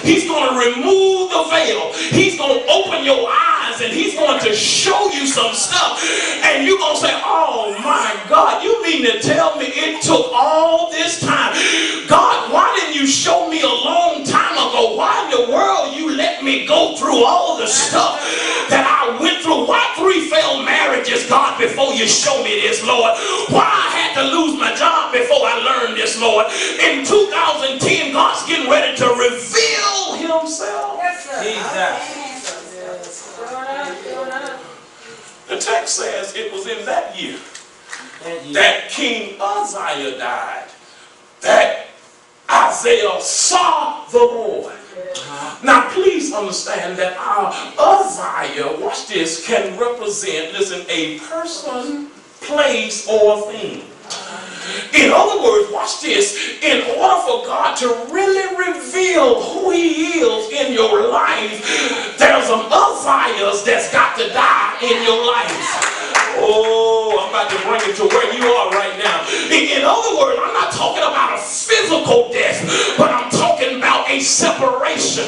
He's going to remove the veil. He's going to open your eyes, and he's going to show you some stuff. And you're going to say, oh my God, you mean to tell me it took all this time? God, why didn't you show me a long time ago? Why in the world you let me go through all the stuff that I went through? Why 3 failed marriages, God, before you show me this, Lord? Why I had to lose my job before I learned this, Lord? In 2010, God's getting ready to reveal himself. Yes, sir. The text says it was in that year that King Uzziah died, that Isaiah saw the Lord. Now please understand that our Uzziah, watch this, can represent, listen, a person, place, or thing. In other words, watch this, in order for God to really reveal who he is in your life, there's some Uzziahs that's got to die in your life. Oh, I'm about to bring it to where you are right now. In other words, I'm not talking about a physical death, but I'm talking about a separation.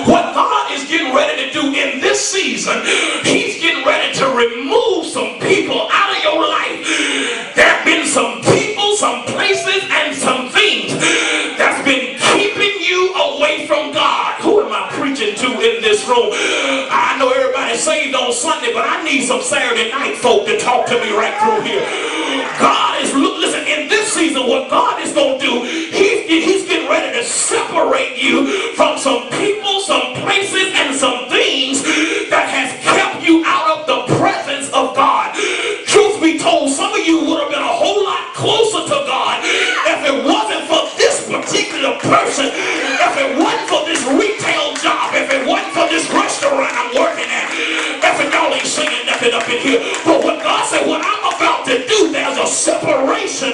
What God is getting ready to do in this season, he's getting ready to remove some people out of your life. There have been some people, some places, and some things that's been keeping you away from God. Who am I preaching to in this room? I know everybody's saved on Sunday, but I need some Saturday night folk to talk to me right through here. God is, listen, in this season, what God is going to do, he's getting ready to separate you from some people, some places, and some things that has kept you out of the presence of God. Truth be told, some of you would have been a whole lot closer to God if it wasn't for this particular person, if it wasn't for this retail job, if it wasn't for this restaurant I'm working at, if y'all ain't singing nothing up in here. But what God said, what I'm about to do, there's a separation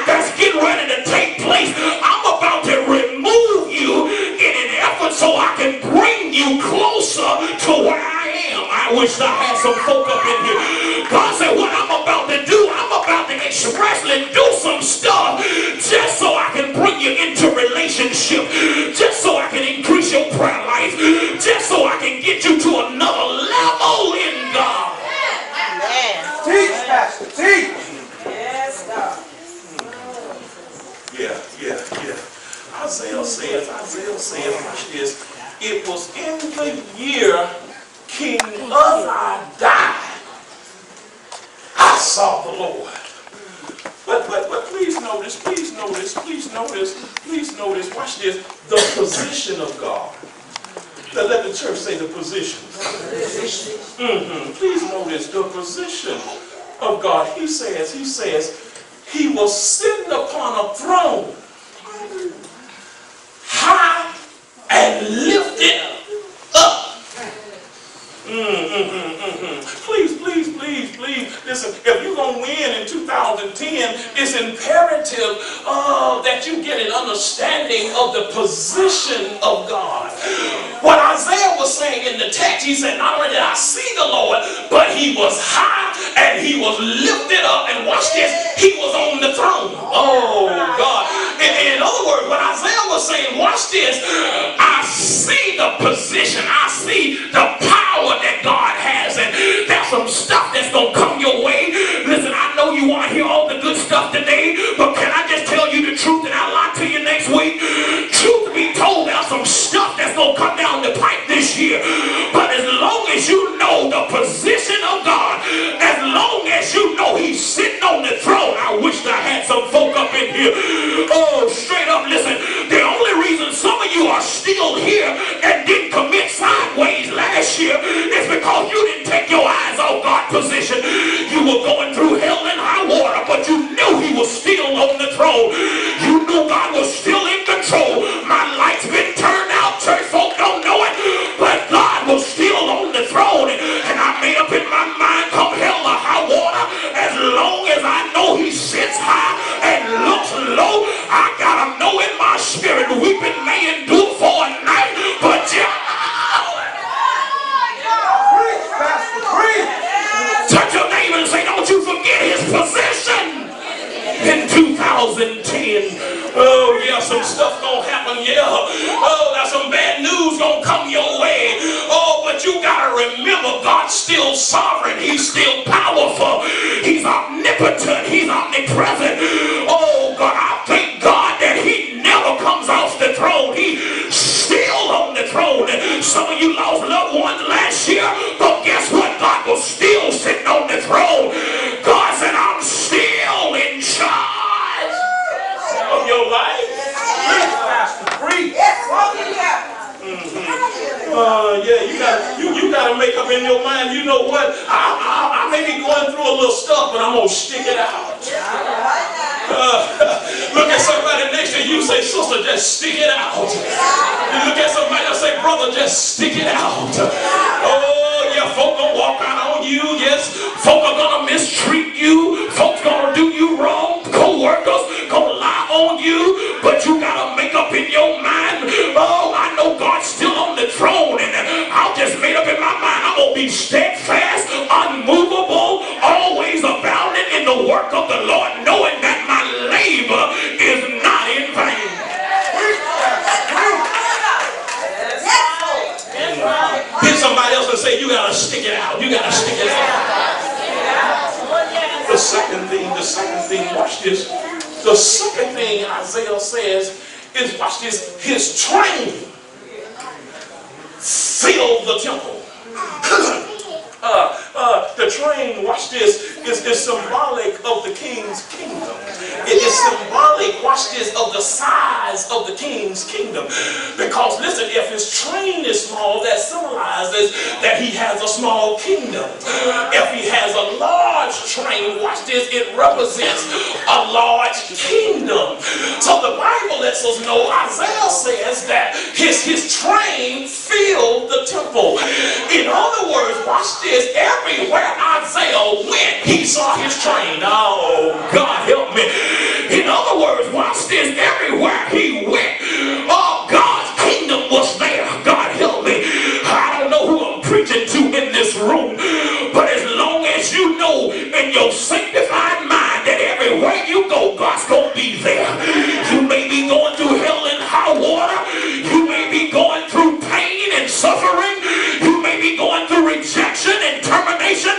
that's getting ready to take place. I'm about to remove you in an effort so I can bring you closer to where I am. I wish I had some folk up in here. God said, what I'm about to do, I'm about to expressly do some stuff just so I can bring you into relationship, just so I can increase your prayer life, just so I can get you to another level in God. Teach, Pastor, teach. Yes, God. Yeah. Isaiah says, watch this, it was in the year King Uzziah died, I saw the Lord. But please notice, watch this, the position of God. Let the church say the position. Please notice the position of God. He says, he was sitting upon a throne, high and lifted up. Please, listen, if you're going to win in 2010, it's imperative that you get an understanding of the position of God. What Isaiah was saying in the text, he said, not only did I see the Lord, but he was high and he was lifted up, and watch this, he was on the throne. Oh God. In other words, what Isaiah was saying, watch this, I see the position, I see the power that God has, and there's some stuff that's going to come your way. Listen, I know you want to hear all the good stuff today, but can I just tell you the truth and I'll lie to you next week? Truth be told, there's some stuff that's going to come down the pipe this year, but as long as you know the position of God, as long as you know he's sitting on the throne, I wish I had some folk up in here. Oh, straight up, listen, the only reason some of you are still here and didn't commit sideways last year is because you didn't take your eyes off God's position. You were going through hell and high water, but you knew he was still on the throne. You knew God was still in control. My light's been turned out, church folk don't know it, but God was still on the throne, and I made up in my mind, come hell or high water, as long as I know he sits high and looks low, I gotta know in my spirit, weeping may endure for a night, but remember God's still sovereign. He's still powerful. He's omnipotent. He's omnipresent. Oh God, I thank God that he never comes off the throne. He's still on the throne. Some of you lost loved ones last year, but guess what? God was still sitting on the throne. God said, I'm still in charge of your life. You gotta make up in your mind, you know what? I may be going through a little stuff, but I'm gonna stick it out. Look at somebody next to you, say, sister, just stick it out. You look at somebody else, say, brother, just stick it out. Oh yeah, folk gonna walk out on you. Yes, folk are gonna mistreat you. Folks gonna do you wrong. Co-workers gonna lie on you, but you gotta make up in your mind, oh, I know God's still on the throne, and I've just made up in my mind, I'm gonna be steadfast, unmovable, always abounding in the work of the Lord, knowing that my labor is not in vain. Hit somebody else and say, you gotta stick it out. You gotta stick it out. The second thing, watch this. The second thing Isaiah says is, watch this, his train filled the temple. The train, watch this, is symbolic of the king's kingdom. It is symbolic, watch this, of the size of the king's kingdom. Because listen, if his train is small, that symbolizes that he has a small kingdom. If he has a large train, watch this, it represents a large kingdom. So the Bible lets us know, Isaiah says that his train filled the temple. In other words, watch this, everywhere Isaiah went, he saw his train. Oh, God help me. In other words, watch this, everywhere he went, oh, God's kingdom was there. God help me. I don't know who I'm preaching to in this room, but as long as you know in your sanctified mind that everywhere you go, God's going to be there. You may be going through hell and high water. You may be going through pain and suffering. You may be going through rejection and termination,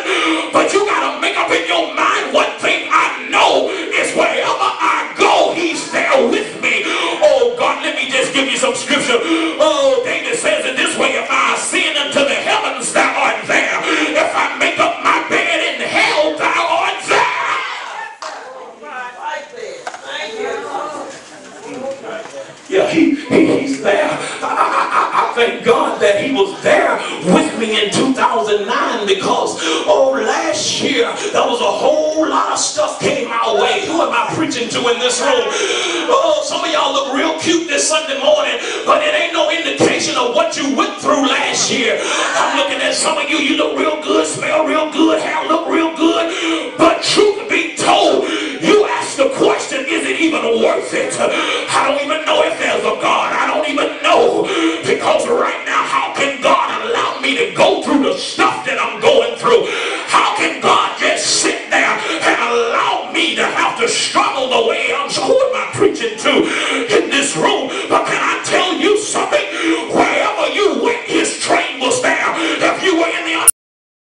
but you got to make up in your mind, one thing I know is wherever I go, he's there with me. Oh God, let me just give you some scripture. Oh, David says it this way, if I ascend unto the heavens, thou art there. If I make up my bed in hell, thou art there. Yeah, he's there. I thank God that he was there with me in 2009, because last year there was a whole lot of stuff came our way. Who am I preaching to in this room? Oh, some of y'all look real cute this Sunday morning, but it ain't no indication of what you went through last year. I'm looking at some of you, you look real good, smell real good, hair look real good, but truth be told, you ask the question, is it even worth it? I don't even know if there's a